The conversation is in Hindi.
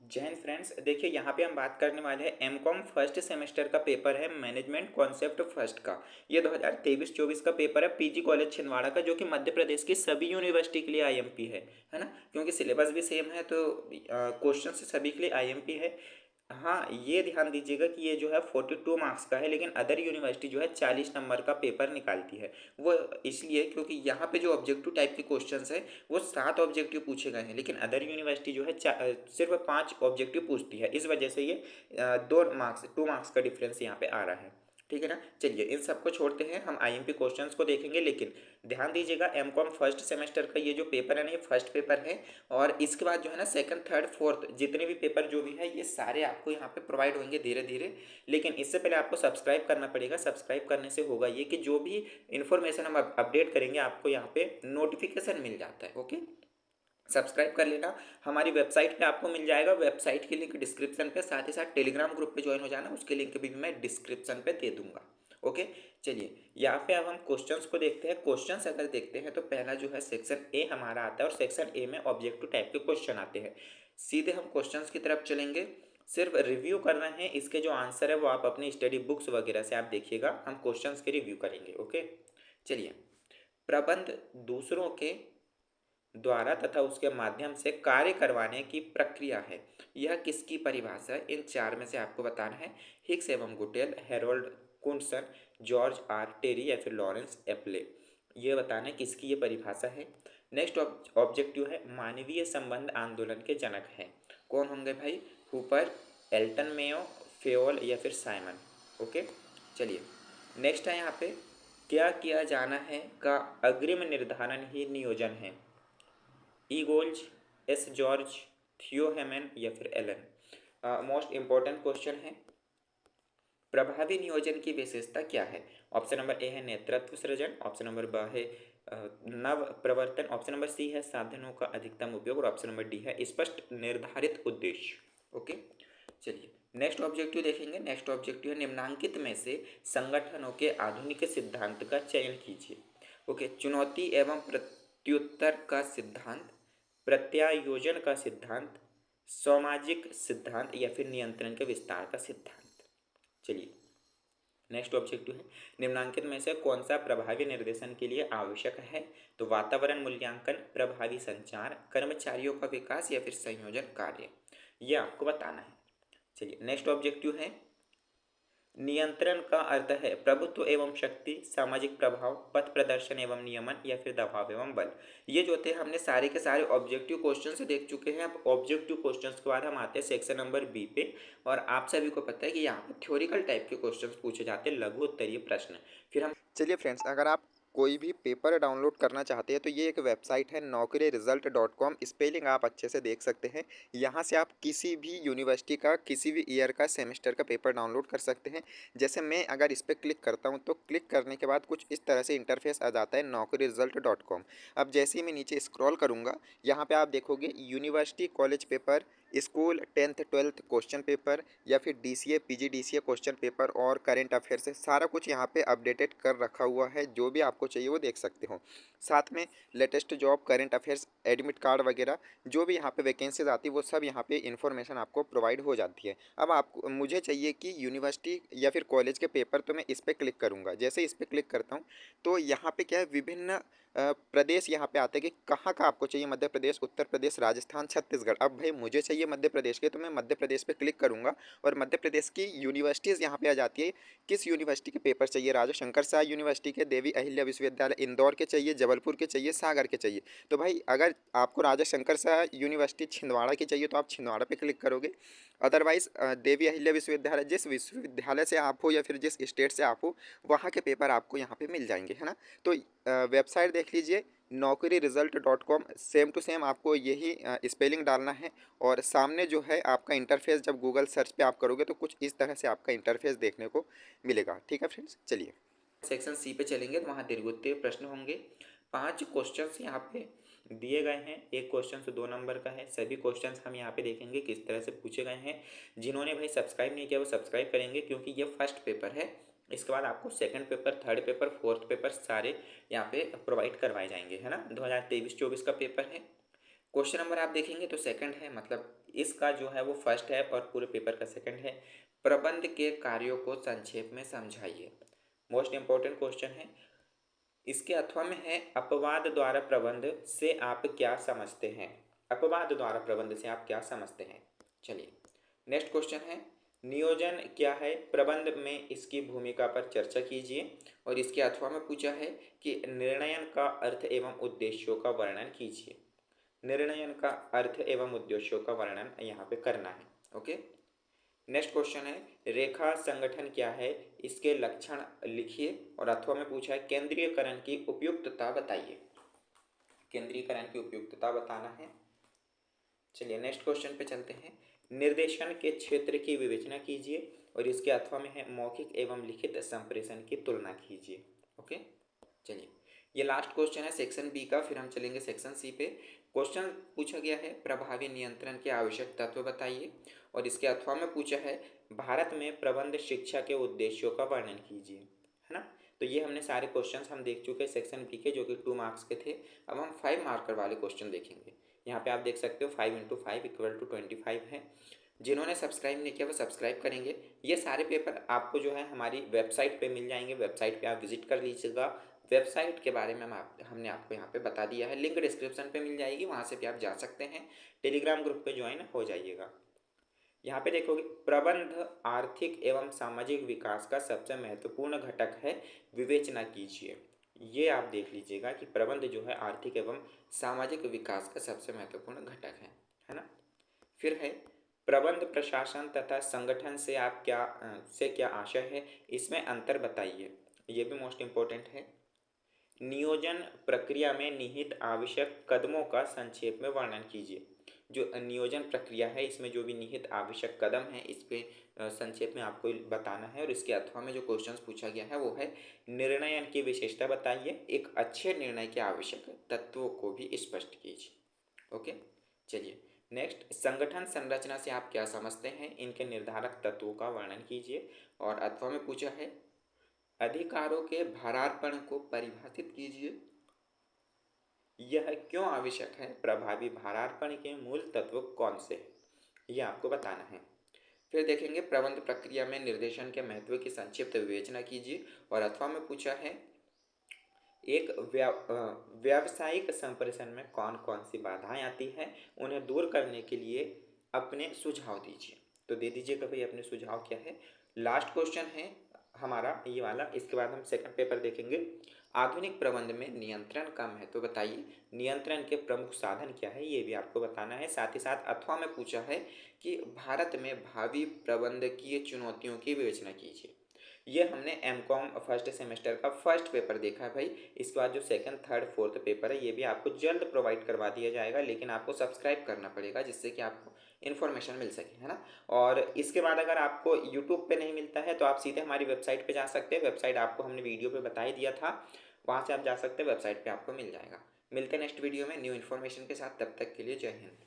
जय हिंद फ्रेंड्स। देखिए यहाँ पे हम बात करने वाले हैं एमकॉम फर्स्ट सेमेस्टर का पेपर है मैनेजमेंट कॉन्सेप्ट फर्स्ट का। ये 2023-24 का पेपर है पीजी कॉलेज छिंदवाड़ा का, जो कि मध्य प्रदेश की सभी यूनिवर्सिटी के लिए आईएमपी है ना। क्योंकि सिलेबस भी सेम है तो क्वेश्चन सभी के लिए आईएमपी है। हाँ, ये ध्यान दीजिएगा कि ये जो है 42 मार्क्स का है, लेकिन अदर यूनिवर्सिटी जो है 40 नंबर का पेपर निकालती है। वो इसलिए क्योंकि यहाँ पे जो ऑब्जेक्टिव टाइप के क्वेश्चंस है वो 7 ऑब्जेक्टिव पूछे गए हैं, लेकिन अदर यूनिवर्सिटी जो है सिर्फ 5 ऑब्जेक्टिव पूछती है। इस वजह से ये 2 मार्क्स का डिफरेंस यहाँ पे आ रहा है। ठीक है ना। चलिए इन सबको छोड़ते हैं, हम आईएमपी क्वेश्चंस को देखेंगे। लेकिन ध्यान दीजिएगा एमकॉम फर्स्ट सेमेस्टर का ये जो पेपर है ना, ये फर्स्ट पेपर है। और इसके बाद जो है ना सेकंड थर्ड फोर्थ जितने भी पेपर जो भी है ये सारे आपको यहाँ पे प्रोवाइड होंगे धीरे धीरे। लेकिन इससे पहले आपको सब्सक्राइब करना पड़ेगा। सब्सक्राइब करने से होगा ये कि जो भी इन्फॉर्मेशन हम अपडेट करेंगे आपको यहाँ पे नोटिफिकेशन मिल जाता है। ओके, सब्सक्राइब कर लेना। हमारी वेबसाइट पे आपको मिल जाएगा, वेबसाइट की लिंक डिस्क्रिप्शन पे, साथ ही साथ टेलीग्राम ग्रुप पे ज्वाइन हो जाना, उसके लिंक भी मैं डिस्क्रिप्शन पे दे दूंगा। ओके, चलिए यहाँ पे अब हम क्वेश्चंस को देखते हैं। क्वेश्चंस अगर देखते हैं तो पहला जो है सेक्शन ए हमारा आता है, और सेक्शन ए में ऑब्जेक्टिव टाइप के क्वेश्चन आते हैं। सीधे हम क्वेश्चंस की तरफ चलेंगे। सिर्फ रिव्यू करना है, इसके जो आंसर है वो आप अपनी स्टडी बुक्स वगैरह से आप देखिएगा। हम क्वेश्चंस के रिव्यू करेंगे। ओके, चलिए। प्रबंध दूसरों के द्वारा तथा उसके माध्यम से कार्य करवाने की प्रक्रिया है। यह किसकी परिभाषा है? इन चार में से आपको बताना है। हिक्स एवं गुटेल, हेरोल्ड कुंटसन, जॉर्ज आर टेरी या फिर लॉरेंस एप्ले। ये बताना है किसकी ये परिभाषा है। नेक्स्ट ऑब्जेक्टिव है मानवीय संबंध आंदोलन के जनक हैं। कौन होंगे भाई? हुपर, एल्टन मेयो, फेओल या फिर साइमन। ओके, चलिए। नेक्स्ट है यहाँ पे क्या किया जाना है का अग्रिम निर्धारण ही नियोजन है। ई गोल्ज, एस जॉर्ज, थियो हेमन या फिर एलन। मोस्ट इंपॉर्टेंट क्वेश्चन है। प्रभावी नियोजन की विशेषता क्या है? ऑप्शन नंबर ए है नेतृत्व सृजन, ऑप्शन नंबर ब है नव प्रवर्तन, ऑप्शन नंबर सी है साधनों का अधिकतम उपयोग, और ऑप्शन नंबर डी है स्पष्ट निर्धारित उद्देश्य। ओके, चलिए नेक्स्ट ऑब्जेक्टिव देखेंगे। नेक्स्ट ऑब्जेक्टिव है निम्नांकित में से संगठनों के आधुनिक सिद्धांत का चयन कीजिए। ओके, चुनौती एवं प्रत्युत्तर का सिद्धांत, प्रत्यायोजन का सिद्धांत, सामाजिक सिद्धांत या फिर नियंत्रण के विस्तार का सिद्धांत। चलिए नेक्स्ट ऑब्जेक्टिव है निम्नांकित में से कौन सा प्रभावी निर्देशन के लिए आवश्यक है? तो वातावरण मूल्यांकन, प्रभावी संचार, कर्मचारियों का विकास या फिर संयोजन कार्य। ये आपको बताना है। चलिए नेक्स्ट ऑब्जेक्टिव है नियंत्रण का अर्थ है प्रभुत्व एवं शक्ति, सामाजिक प्रभाव, पथ प्रदर्शन एवं नियमन या फिर दबाव एवं बल। ये जो थे हमने सारे के सारे ऑब्जेक्टिव क्वेश्चन से देख चुके हैं। अब ऑब्जेक्टिव क्वेश्चंस के बाद हम आते हैं सेक्शन नंबर बी पे। और आप सभी को पता है कि यहाँ पे थ्योरिकल टाइप के क्वेश्चंस पूछे जाते हैं, लघु उत्तरीय प्रश्न। फिर हम चलिए फ्रेंड्स, अगर आप कोई भी पेपर डाउनलोड करना चाहते हैं तो ये एक वेबसाइट है naukriresult.com। स्पेलिंग आप अच्छे से देख सकते हैं। यहाँ से आप किसी भी यूनिवर्सिटी का किसी भी ईयर का सेमेस्टर का पेपर डाउनलोड कर सकते हैं। जैसे मैं अगर इस पर क्लिक करता हूँ तो क्लिक करने के बाद कुछ इस तरह से इंटरफेस आ जाता है naukriresult.com। अब जैसे ही मैं नीचे स्क्रॉल करूँगा यहाँ पे आप देखोगे university college paper, school 10th 12th question paper, या फिर DCA PG DCA question paper और करंट अफेयर से सारा कुछ यहाँ पे अपडेटेड कर रखा हुआ है। जो भी आपको चाहिए वो देख सकते हो। साथ में latest job, current affairs, admit card वगैरह जो भी यहाँ पे वैकेंसीज आती है वो सब यहाँ पे इन्फॉर्मेशन आपको प्रोवाइड हो जाती है। अब आपको मुझे चाहिए कि यूनिवर्सिटी या फिर कॉलेज के पेपर, तो मैं इस पर क्लिक करूँगा। जैसे इस पर क्लिक करता हूँ तो यहाँ पे क्या है, विभिन्न प्रदेश यहाँ पे आते हैं कि कहाँ का आपको चाहिए। मध्य प्रदेश, उत्तर प्रदेश, राजस्थान, छत्तीसगढ़। अब भाई मुझे चाहिए मध्य प्रदेश के, तो मैं मध्य प्रदेश पे क्लिक करूँगा और मध्य प्रदेश की यूनिवर्सिटीज़ यहाँ पे आ जाती है। किस यूनिवर्सिटी के पेपर चाहिए? राजा शंकर शाह यूनिवर्सिटी के, देवी अहिल्या विश्वविद्यालय इंदौर के चाहिए, जबलपुर के चाहिए, सागर के चाहिए। तो भाई अगर आपको राजा शंकर शाह यूनिवर्सिटी छिंदवाड़ा की चाहिए तो आप छिंदवाड़ा पे क्लिक करोगे। अदरवाइज देवी अहिल्या विश्वविद्यालय, जिस विश्वविद्यालय से आप हो या फिर जिस स्टेट से आप हो, वहाँ के पेपर आपको यहाँ पे मिल जाएंगे, है ना। तो वेबसाइट देख लीजिए naukriresult.com। सेम टू सेम आपको यही स्पेलिंग डालना है। और सामने जो है आपका इंटरफेस, जब गूगल सर्च पे आप करोगे तो कुछ इस तरह से आपका इंटरफेस देखने को मिलेगा। ठीक है फ्रेंड्स, चलिए सेक्शन सी पे चलेंगे तो वहाँ दीर्घोत्तरीय प्रश्न होंगे। 5 क्वेश्चंस यहाँ पे दिए गए हैं। एक क्वेश्चन 2 नंबर का है। सभी क्वेश्चंस हम यहाँ पे देखेंगे किस तरह से पूछे गए हैं। जिन्होंने भाई सब्सक्राइब नहीं किया वो सब्सक्राइब करेंगे, क्योंकि ये फर्स्ट पेपर है। इसके बाद आपको second paper, third paper, fourth paper सारे यहाँ पे प्रोवाइड करवाए जाएंगे, है ना। 2023-24 का पेपर है। क्वेश्चन नंबर आप देखेंगे तो सेकंड है, मतलब इसका जो है वो फर्स्ट है और पूरे पेपर का सेकंड है। प्रबंध के कार्यों को संक्षेप में समझाइए। मोस्ट इंपॉर्टेंट क्वेश्चन है। इसके अथवा में है अपवाद द्वारा प्रबंध से आप क्या समझते हैं। अपवाद द्वारा प्रबंध से आप क्या समझते हैं। चलिए नेक्स्ट क्वेश्चन है नियोजन क्या है, प्रबंध में इसकी भूमिका पर चर्चा कीजिए। और इसके अथवा में पूछा है कि निर्णयन का अर्थ एवं उद्देश्यों का वर्णन कीजिए। निर्णयन का अर्थ एवं उद्देश्यों का वर्णन यहाँ पे करना है। ओके। नेक्स्ट क्वेश्चन है रेखा संगठन क्या है, इसके लक्षण लिखिए। और अथवा में पूछा है केंद्रीयकरण की उपयुक्तता बताइए। केंद्रीयकरण की उपयुक्तता बताना है। चलिए नेक्स्ट क्वेश्चन पे चलते हैं। निर्देशन के क्षेत्र की विवेचना कीजिए। और इसके अथवा में है मौखिक एवं लिखित संप्रेषण की तुलना कीजिए। ओके। चलिए ये लास्ट क्वेश्चन है सेक्शन बी का, फिर हम चलेंगे सेक्शन सी पे। क्वेश्चन पूछा गया है प्रभावी नियंत्रण के आवश्यक तत्व बताइए। और इसके अथवा में पूछा है भारत में प्रबंध शिक्षा के उद्देश्यों का वर्णन कीजिए, है ना। तो ये हमने सारे क्वेश्चंस हम देख चुके हैं सेक्शन बी के, जो कि 2 मार्क्स के थे। अब हम 5 मार्कर वाले क्वेश्चन देखेंगे। यहाँ पे आप देख सकते हो 5 × 5 = 25 है। जिन्होंने सब्सक्राइब नहीं किया वो सब्सक्राइब करेंगे। ये सारे पेपर आपको जो है हमारी वेबसाइट पे मिल जाएंगे, वेबसाइट पे आप विजिट कर लीजिएगा। वेबसाइट के बारे में हमने आपको यहाँ पे बता दिया है, लिंक डिस्क्रिप्शन पे मिल जाएगी, वहाँ से भी आप जा सकते हैं। टेलीग्राम ग्रुप पे ज्वाइन हो जाइएगा। यहाँ पे देखोगे प्रबंध आर्थिक एवं सामाजिक विकास का सबसे महत्वपूर्ण घटक है, विवेचना कीजिए। ये आप देख लीजिएगा कि प्रबंध जो है आर्थिक एवं सामाजिक विकास का सबसे महत्वपूर्ण घटक है ना। फिर है प्रबंध प्रशासन तथा संगठन से आप क्या आशय है, इसमें अंतर बताइए। ये भी मोस्ट इम्पोर्टेंट है। नियोजन प्रक्रिया में निहित आवश्यक कदमों का संक्षेप में वर्णन कीजिए। जो नियोजन प्रक्रिया है इसमें जो भी निहित आवश्यक कदम है इस पे संक्षेप में आपको बताना है। और इसके अथवा में जो क्वेश्चंस पूछा गया है वो है निर्णयन की विशेषता बताइए, एक अच्छे निर्णय के आवश्यक तत्वों को भी स्पष्ट कीजिए। ओके। चलिए नेक्स्ट संगठन संरचना से आप क्या समझते हैं, इनके निर्धारक तत्वों का वर्णन कीजिए। और अथवा में पूछा है अधिकारों के भारार्पण को परिभाषित कीजिए। यह क्यों आवश्यक है, प्रभावी भारार्पण के मूल तत्व कौन से हैं, यह आपको बताना है। फिर देखेंगे प्रबंध प्रक्रिया में निर्देशन के महत्व की संक्षिप्त विवेचना कीजिए। और अथवा में पूछा है एक व्यावसायिक संप्रेषण में कौन कौन सी बाधाएं आती हैं, उन्हें दूर करने के लिए अपने सुझाव दीजिए। तो दे दीजिएगा भाई अपने सुझाव क्या है। लास्ट क्वेश्चन है हमारा ये वाला, इसके बाद हम सेकंड पेपर देखेंगे। आधुनिक प्रबंध में नियंत्रण का महत्व बताइए, नियंत्रण के प्रमुख साधन क्या है ये भी आपको बताना है। साथ ही साथ अथवा में पूछा है कि भारत में भावी प्रबंधकीय चुनौतियों की विवेचना कीजिए। ये हमने एमकॉम फर्स्ट सेमेस्टर का फर्स्ट पेपर देखा है भाई। इसके बाद जो सेकंड थर्ड फोर्थ पेपर है ये भी आपको जल्द प्रोवाइड करवा दिया जाएगा, लेकिन आपको सब्सक्राइब करना पड़ेगा जिससे कि आपको इन्फॉर्मेशन मिल सके, है ना। और इसके बाद अगर आपको यूट्यूब पे नहीं मिलता है तो आप सीधे हमारी वेबसाइट पे जा सकते हैं। वेबसाइट आपको हमने वीडियो पे बता ही दिया था, वहाँ से आप जा सकते हैं, वेबसाइट पे आपको मिल जाएगा। मिलते हैं नेक्स्ट वीडियो में न्यू इन्फॉर्मेशन के साथ, तब तक के लिए जय हिंद।